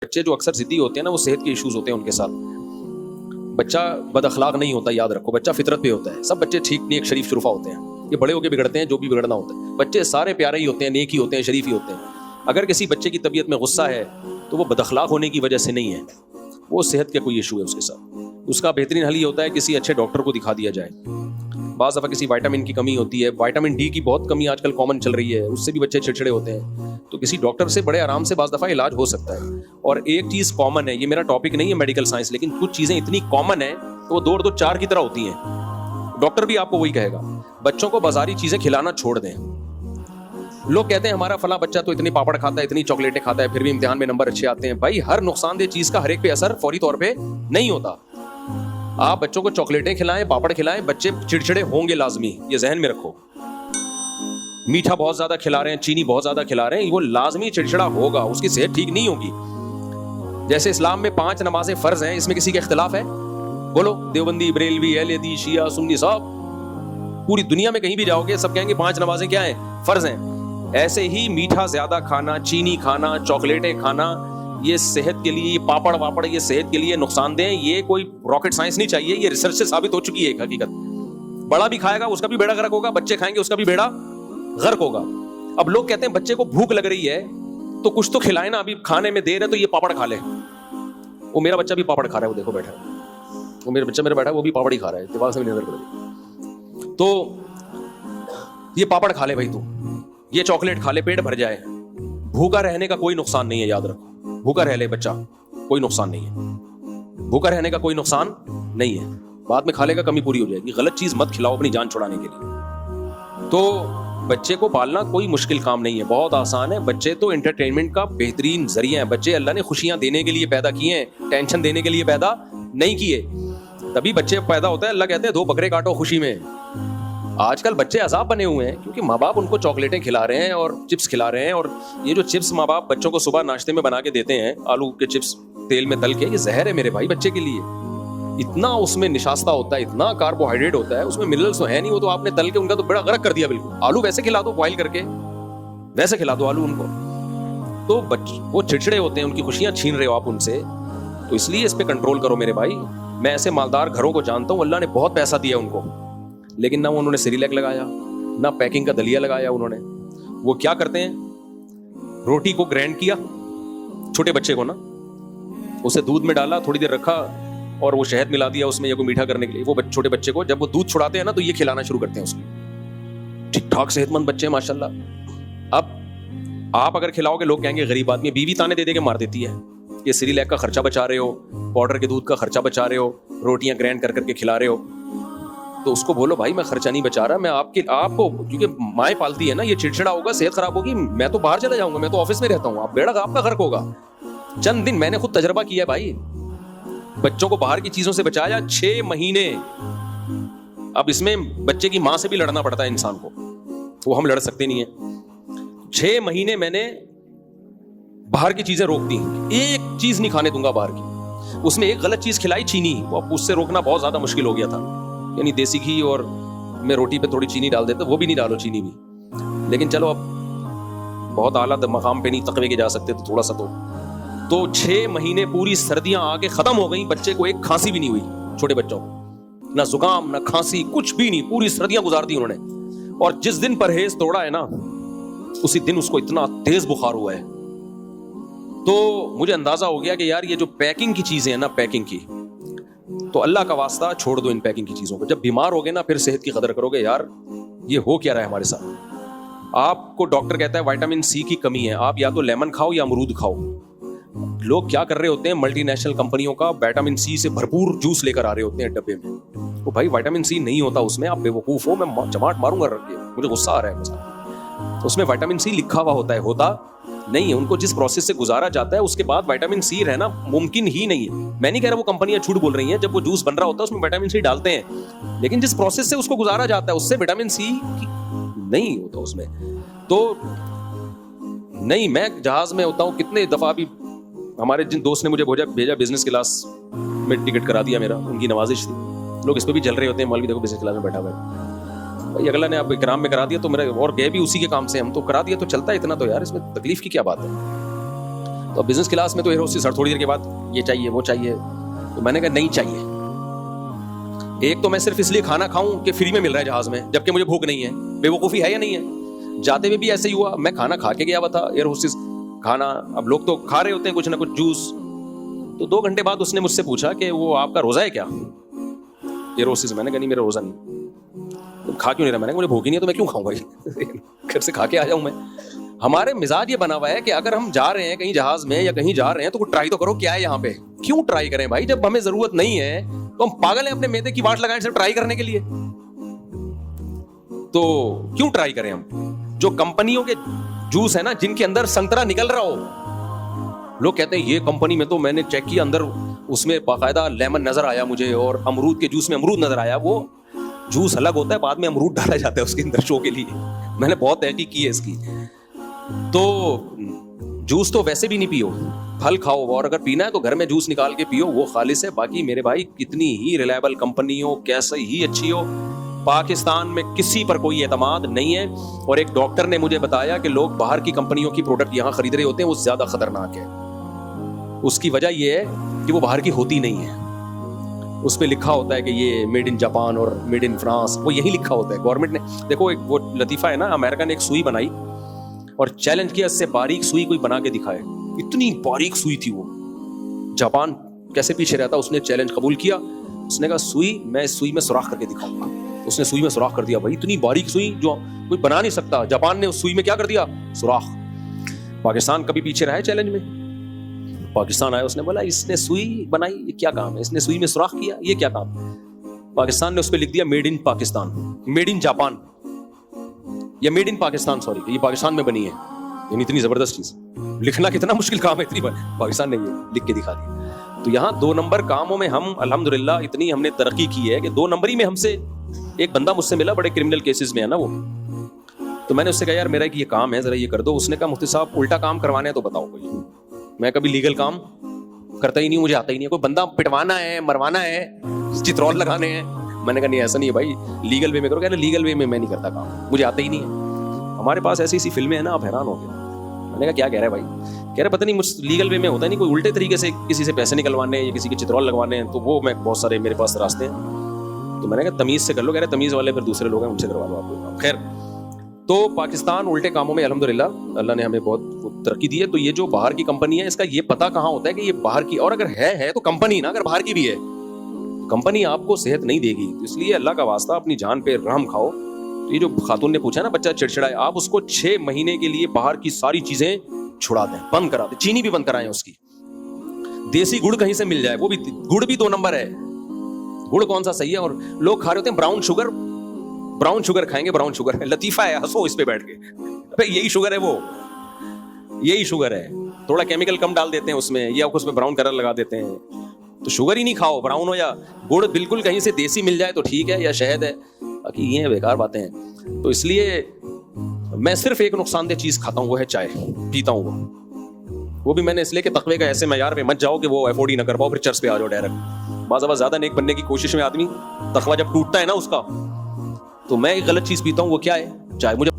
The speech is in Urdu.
بچے جو اکثر ضدی ہوتے ہیں نا، وہ صحت کے ایشوز ہوتے ہیں ان کے ساتھ. بچہ بد اخلاق نہیں ہوتا، یاد رکھو. بچہ فطرت پہ ہوتا ہے. سب بچے ٹھیک نیک شریف شرفا ہوتے ہیں. یہ بڑے ہو کے بگڑتے ہیں، جو بھی بگڑنا ہوتا ہے. بچے سارے پیارے ہی ہوتے ہیں، نیک ہی ہوتے ہیں، شریف ہی ہوتے ہیں. اگر کسی بچے کی طبیعت میں غصہ ہے تو وہ بد اخلاق ہونے کی وجہ سے نہیں ہے، وہ صحت کا کوئی ایشو ہے اس کے ساتھ. اس کا بہترین حل یہ ہوتا ہے کسی اچھے ڈاکٹر کو دکھا دیا جائے. بعض دفعہ کسی وائٹامن کی کمی ہوتی ہے، وائٹامن ڈی کی بہت کمی آج کل کامن چل رہی ہے، اس سے بھی بچے چڑچڑے ہوتے ہیں. تو کسی ڈاکٹر سے بڑے آرام سے بعض دفعہ علاج ہو سکتا ہے. اور ایک چیز کامن ہے، یہ میرا ٹاپک نہیں ہے میڈیکل سائنس، لیکن کچھ چیزیں اتنی کامن ہیں کہ وہ 2 اور 2 4 کی طرح ہوتی ہیں. ڈاکٹر بھی آپ کو وہی کہے گا. بچوں کو بازاری چیزیں کھلانا چھوڑ دیں. لوگ کہتے ہیں ہمارا فلاں بچہ تو اتنی پاپڑ کھاتا ہے، اتنی چاکلیٹیں کھاتا ہے، پھر بھی امتحان میں نمبر اچھے آتے ہیں. بھائی ہر نقصان دہ چیز کا ہر ایک پہ اثر فوری طور پہ نہیں ہوتا. آپ بچوں کو چاکلیٹیں کھلائیں، پاپڑ کھلائیں، بچے چڑچڑے ہوں گے لازمی، یہ ذہن میں رکھو. میٹھا بہت زیادہ کھلا رہے ہیں، چینی بہت زیادہ کھلا رہے ہیں، وہ لازمی چڑچڑا ہوگا، اس کی صحت ٹھیک نہیں ہوگی. جیسے اسلام میں 5 نمازیں فرض ہیں، اس میں کسی کا اختلاف ہے؟ بولو. دیوبندی، بریلوی، اہل حدیث، شیعہ، سنی، سب پوری دنیا میں کہیں بھی جاؤ گے سب کہیں گے 5 نمازیں کیا ہیں؟ فرض ہیں. ایسے ہی میٹھا زیادہ کھانا، چینی کھانا، چاکلیٹیں کھانا، یہ صحت کے لیے، یہ پاپڑ واپڑ یہ صحت کے لیے نقصان دہ. یہ کوئی راکٹ سائنس نہیں چاہیے، یہ ریسرچ سے ثابت ہو چکی ہے ایک حقیقت. بڑا بھی کھائے گا اس کا بھی بیڑا غرق ہوگا، بچے کھائیں گے اس کا بھی بیڑا غرق ہوگا. اب لوگ کہتے ہیں بچے کو بھوک لگ رہی ہے تو کچھ تو کھلائے نا، ابھی کھانے میں دیر ہے تو یہ پاپڑ کھا لے. وہ میرا بچہ بھی پاپڑ کھا رہا ہے، وہ دیکھو بیٹھا ہے، وہ میرا بچہ بیٹھا ہے، وہ بھی پاپڑ ہی کھا رہا ہے، دماغ سے بھی نظر پڑ. تو یہ پاپڑ کھا لے بھائی، تو یہ چاکلیٹ کھا لے، پیٹ بھر جائے. بھوکا رہنے کا کوئی نقصان نہیں ہے، یاد رکھو. بھوکا رہ لے بچہ، کوئی نقصان نہیں ہے. بھوکا رہنے کا کوئی نقصان نہیں ہے. بعد میں کھا لے گا، کمی پوری ہو جائے گی. غلط چیز مت کھلاؤ اپنی جان چھڑانے کے لیے. تو بچے کو پالنا کوئی مشکل کام نہیں ہے، بہت آسان ہے. بچے تو انٹرٹینمنٹ کا بہترین ذریعہ ہیں. بچے اللہ نے خوشیاں دینے کے لیے پیدا کیے ہیں، ٹینشن دینے کے لیے پیدا نہیں کیے. تبھی بچے پیدا ہوتا ہے، اللہ کہتے ہیں 2 بکرے کاٹو خوشی میں. آج کل بچے عذاب بنے ہوئے ہیں کیونکہ ماں باپ ان کو چاکلیٹیں کھلا رہے ہیں اور چپس کھلا رہے ہیں. اور یہ جو چپس ماں باپ بچوں کو صبح ناشتے میں بنا کے دیتے ہیں، آلو کے چپس تیل میں تل کے، یہ زہر ہے میرے بھائی بچے کے لیے. اتنا اس میں نشاستہ ہوتا ہے، اتنا کاربوہائیڈریٹ ہوتا ہے، اس میں منرلس تو ہے نہیں. وہ تو آپ نے تل کے ان کا تو بڑا غرق کر دیا بالکل. آلو ویسے کھلا دو، بوائل کر کے ویسے کھلا دو آلو ان کو. تو وہ چڑچڑے ہوتے ہیں، ان کی خوشیاں چھین رہے ہو آپ ان سے. تو اس لیے اس پہ کنٹرول کرو میرے بھائی. میں ایسے مالدار گھروں کو جانتا ہوں، اللہ نے بہت پیسہ دیا ان کو، لیکن نہ انہوں نے سیریلیک لگایا، نہ پیکنگ کا دلیا لگایا انہوں نے. وہ کیا کرتے ہیں، روٹی کو گرینڈ کیا، چھوٹے بچے کو نا، اسے دودھ میں ڈالا، تھوڑی دیر رکھا اور وہ شہد ملا دیا اس میں یا کوئی میٹھا کرنے کے لیے. وہ چھوٹے بچے کو جب وہ دودھ چھڑاتے ہیں نا تو یہ کھلانا شروع کرتے ہیں اس کو. ٹھیک ٹھاک صحت مند بچے ہیں ماشاءاللہ. اب آپ اگر کھلاؤ گے لوگ کہیں گے غریب آدمی. بیوی تانے دے دے کے مار دیتی ہے، یہ سیریلیک کا خرچہ بچا رہے ہو، پاؤڈر کے دودھ کا خرچہ بچا رہے ہو، روٹیاں گرینڈ کر کر کے کھلا رہے ہو. تو اس کو بولو بھائی میں خرچہ نہیں بچا رہا، میں آپ کو کیونکہ مائیں پالتی ہے نا، یہ چڑچڑا ہوگا، صحت خراب ہوگی، میں تو باہر چلا جاؤں گا، میں تو آفس میں رہتا ہوں، آپ بیڑا آپ کا غرق ہوگا. چند دن میں نے خود تجربہ کیا ہے بھائی، بچوں کو باہر کی چیزوں سے بچایا 6 مہینے. اب اس میں بچے کی ماں سے بھی لڑنا پڑتا ہے انسان کو، وہ ہم لڑ سکتے نہیں ہیں. 6 مہینے میں نے باہر کی چیزیں روک دی، ایک چیز نہیں کھانے دوں گا باہر کی. اس میں ایک غلط چیز کھلائی، چینی. وہ اس سے روکنا بہت زیادہ مشکل ہو گیا تھا. یعنی دیسی گھی اور میں روٹی پہ تھوڑی چینی ڈال دیتا، وہ بھی نہیں ڈالو چینی بھی. لیکن چلو اب بہت اعلیٰ مقام پہ نہیں تقوی کے جا سکتے تو تھوڑا سا تو 6 مہینے پوری سردیاں آ کے ختم ہو گئیں، بچے کو ایک کھانسی بھی نہیں ہوئی. چھوٹے بچوں کو نہ زکام نہ کھانسی، کچھ بھی نہیں، پوری سردیاں گزار دی انہوں نے. اور جس دن پرہیز توڑا ہے نا، اسی دن اس کو اتنا تیز بخار ہوا ہے. تو مجھے اندازہ ہو گیا کہ یار یہ جو پیکنگ کی چیزیں ہیں نا، پیکنگ کی، تو اللہ کا واسطہ چھوڑ دو ان پیکنگ کی چیزوں کو. جب بیمار ہوگے نا پھر صحت کی قدر کرو گے. یار یہ ہو کیا رہا ہے ہمارے ساتھ. آپ کو ڈاکٹر کہتا ہے وائٹامن سی کی کمی ہے، آپ یا تو لیمن کھاؤ یا امرود کھاؤ. لوگ کیا کر رہے ہوتے ہیں، ملٹی نیشنل کمپنیوں کا وائٹامن سی سے بھرپور جوس لے کر آ رہے ہوتے ہیں ڈبے میں. وہ بھائی وائٹامن سی نہیں ہوتا اس میں، آپ بے وقوف ہو، میں چماٹ ماروں گا رکھ کے، مجھے غصہ آ رہا ہے مثلا. اس میں وائٹامن سی لکھا ہوا ہوتا نہیں ہے. ان کو جس پروسیس سے گزارا جاتا ہے اس کے بعد وائٹامن سی رہنا ممکن ہی نہیں ہے. میں نہیں کہہ رہا وہ کمپنیاں جھوٹ بول رہی ہیں، جب وہ جوس بن رہا ہوتا ہے اس میں وائٹامن سی ڈالتے ہیں، لیکن جس پروسیس سے اس کو گزارا جاتا ہے اس سے وائٹامن سی نہیں ہوتا اس میں. تو نہیں، میں جہاز میں ہوتا ہوں کتنے دفعہ. بھی ہمارے جن دوست نے مجھے بھیجا بزنس کلاس میں ٹکٹ کرا دیا میرا، ان کی نوازش تھی. لوگ اس پہ بھی جل رہے ہوتے ہیں، مولوی دیکھو بزنس کلاس میں بیٹھا ہوا ہے. بھائی اگلا نے اب اکرام میں کرا دیا تو میرا، اور گئے بھی اسی کے کام سے، ہم تو کرا دیا تو چلتا ہے اتنا تو. یار اس میں تکلیف کی کیا بات ہے. تو بزنس کلاس میں تو ایئر ہوسٹس ہر تھوڑی دیر کے بعد یہ چاہیے وہ چاہیے، تو میں نے کہا نہیں چاہیے. ایک تو میں صرف اس لیے کھانا کھاؤں کہ فری میں مل رہا ہے جہاز میں، جبکہ مجھے بھوک نہیں ہے. بے وقوفی ہے یا نہیں ہے؟ جاتے ہوئے بھی ایسے ہی ہوا، میں کھانا کھا کے گیا ہوا تھا، ایئر ہوسٹس کھانا، اب لوگ تو کھا رہے ہوتے ہیں کچھ نہ کچھ جوس. تو 2 گھنٹے بعد اس نے مجھ سے پوچھا کہ وہ آپ کا روزہ ہے کیا؟ Air hostess. میں نے کہا نہیں میرا روزہ نہیں. تم کھا کیوں نہیں رہا؟ میں نے کہا مجھے بھوک ہی نہیں ہے تو میں کیوں کھاؤں بھائی، گھر سے کھا کے آ جاؤں میں. ہمارے مزاج یہ بنا ہوا ہے کہ اگر ہم جا رہے ہیں کہیں جہاز میں یا کہیں جا رہے ہیں تو کچھ ٹرائی تو کرو، کیا ہے یہاں پہ. کیوں ٹرائی کریں بھائی؟ جب ہمیں ضرورت نہیں ہے تو ہم پاگل ہیں اپنے معدے کی واٹ لگائیں صرف ٹرائی کرنے کے لیے. تو کیوں ٹرائی کریں ہم؟ جو کمپنیوں کے جوس ہے نا جن کے اندر سنترا نکل رہا ہو، لوگ کہتے ہیں یہ کمپنی میں تو میں نے چیک کیا اندر اس میں باقاعدہ لیمن نظر آیا مجھے، اور امرود کے جوس میں امرود نظر آیا. وہ جوس الگ ہوتا ہے، بعد میں امرود ڈالا جاتا ہے اس کے اندر شو کے لیے. میں نے بہت تحقیق کی ہے اس کی. تو جوس تو ویسے بھی نہیں پیو، پھل کھاؤ، اور اگر پینا ہے تو گھر میں جوس نکال کے پیو، وہ خالص ہے. باقی میرے بھائی کتنی ہی ریلائبل کمپنی ہو، کیسے ہی اچھی ہو، پاکستان میں کسی پر کوئی اعتماد نہیں ہے. اور ایک ڈاکٹر نے مجھے بتایا کہ لوگ باہر کی کمپنیوں کی پروڈکٹ یہاں خرید رہے ہوتے ہیں، وہ زیادہ خطرناک ہے. اس کی وجہ یہ ہے کہ وہ باہر کی ہوتی نہیں ہے. اس پہ لکھا ہوتا ہے کہ یہ میڈ ان جاپان اور میڈ ان فرانس، وہ یہی لکھا ہوتا ہے. گورنمنٹ نے دیکھو ایک وہ لطیفہ ہے نا، امریکہ نے ایک سوئی بنائی اور چیلنج کیا اس سے باریک سوئی کوئی بنا کے دکھائے. اتنی باریک سوئی تھی وہ. جاپان کیسے پیچھے رہتا، اس نے چیلنج قبول کیا. اس نے کہا سوئی، میں اس سوئی میں سوراخ کر کے دکھاؤں گا. اس نے سوئی میں سوراخ کر دیا. بھائی اتنی باریک سوئی جو کوئی بنا نہیں سکتا، جاپان نے اس سوئی میں کیا کر دیا؟ سوراخ. پاکستان کبھی پیچھے رہا ہے چیلنج میں؟ پاکستان آیا، اس نے بولا اس نے سوئی بنائی، یہ کیا کام ہے؟ اس نے سوئی میں سوراخ کیا، یہ کیا کام؟ پاکستان نے اس پہ لکھ دیا made in Pakistan, made in Japan, یا میڈ ان پاکستان، سوری، یہ پاکستان میں بنی ہے. یعنی اتنی زبردست چیز لکھنا کتنا مشکل کام ہے، اتنی بار پاکستان نے یہ لکھ کے دکھا دیا. تو یہاں 2 نمبر کاموں میں ہم الحمدللہ اتنی ہم نے ترقی کی ہے کہ 2 نمبری میں ہم سے ایک بندہ مجھ سے ملا، بڑے کرمنل کیسز میں ہے نا وہ. تو میں نے اس سے کہا یار میرا یہ کام ہے ذرا یہ کر دو. اس نے کہا مفتی صاحب الٹا کام کروانا ہے تو بتاؤ کوئی. میں کبھی لیگل کام کرتا ہی نہیں، مجھے آتا ہی نہیں. کوئی بندہ پٹوانا ہے، مروانا ہے، چترول لگانے ہیں. میں نے کہا نہیں ایسا نہیں ہے بھائی، لیگل وے میں کرو. کہہ رہے لیگل وے میں نہیں کرتا کام، مجھے آتا ہی نہیں ہے. ہمارے پاس ایسی ایسی فلمیں ہیں نا، آپ حیران ہو گئے. میں نے کہا کیا کہہ رہا ہے بھائی؟ کہہ رہے پتہ نہیں مجھ لیگل وے میں ہوتا نہیں، کوئی الٹے طریقے سے کسی سے پیسے نکلوانے ہیں یا کسی کے چترول لگوانے ہیں، تو وہ میں بہت سارے میرے پاس راستے ہیں. تو میں نے کہا تمیز سے کر لو. کہہ رہے تمیز والے پھر دوسرے لوگ ہیں، ان سے کروا لو آپ کو. خیر، تو پاکستان الٹے کاموں میں الحمدللہ اللہ نے ہمیں بہت ترقی دی ہے. تو یہ جو باہر کی کمپنی ہے، اس کا یہ پتہ کہاں ہوتا ہے کہ یہ باہر کی، اور اگر ہے تو کمپنی نا، اگر باہر کی بھی ہے کمپنی آپ کو صحت نہیں دے گی. اس لیے اللہ کا واسطہ اپنی جان پہ رحم کھاؤ. تو یہ جو خاتون نے پوچھا نا بچہ چڑچڑائے، آپ اس کو 6 مہینے کے لیے باہر کی ساری چیزیں چھڑا دیں، بند کرا دیں. چینی بھی بند کرائیں اس کی. دیسی گڑ کہیں سے مل جائے، وہ بھی گڑ بھی 2 نمبر ہے. گڑ کون سا صحیح ہے؟ اور لوگ کھا رہے ہوتے ہیں براؤن شوگر. براؤن شوگر کھائیں گے، براؤن شوگر ہے، لطیفہ ہے، ہنسو اس پہ بیٹھ کے. یہی شوگر ہے، وہ یہی شوگر ہے. تھوڑا کیمیکل کم ڈال دیتے ہیں اس میں، یا اس میں براؤن کلر لگا دیتے ہیں. تو شوگر ہی نہیں کھاؤ، براؤن ہو یا گڑ بالکل کہیں سے دیسی مل جائے تو ٹھیک ہے، یا شہد ہے، باقی یہ بیکار باتیں ہیں. تو اس لیے میں صرف ایک نقصان دہ چیز کھاتا ہوں، وہ ہے چائے، پیتا ہوں. وہ بھی میں نے اس لیے کہ تقوی کا ایسے معیار پہ مت جاؤ کہ وہ افورڈ ہی نہ کر پاؤ، پھر چرس پہ آ جاؤ ڈائریکٹ. بعض اوقات زیادہ نیک بننے کی کوشش میں آدمی تقوی جب ٹوٹتا ہے نا اس کا، تو میں ایک غلط چیز پیتا ہوں. وہ کیا ہے؟ چائے. مجھے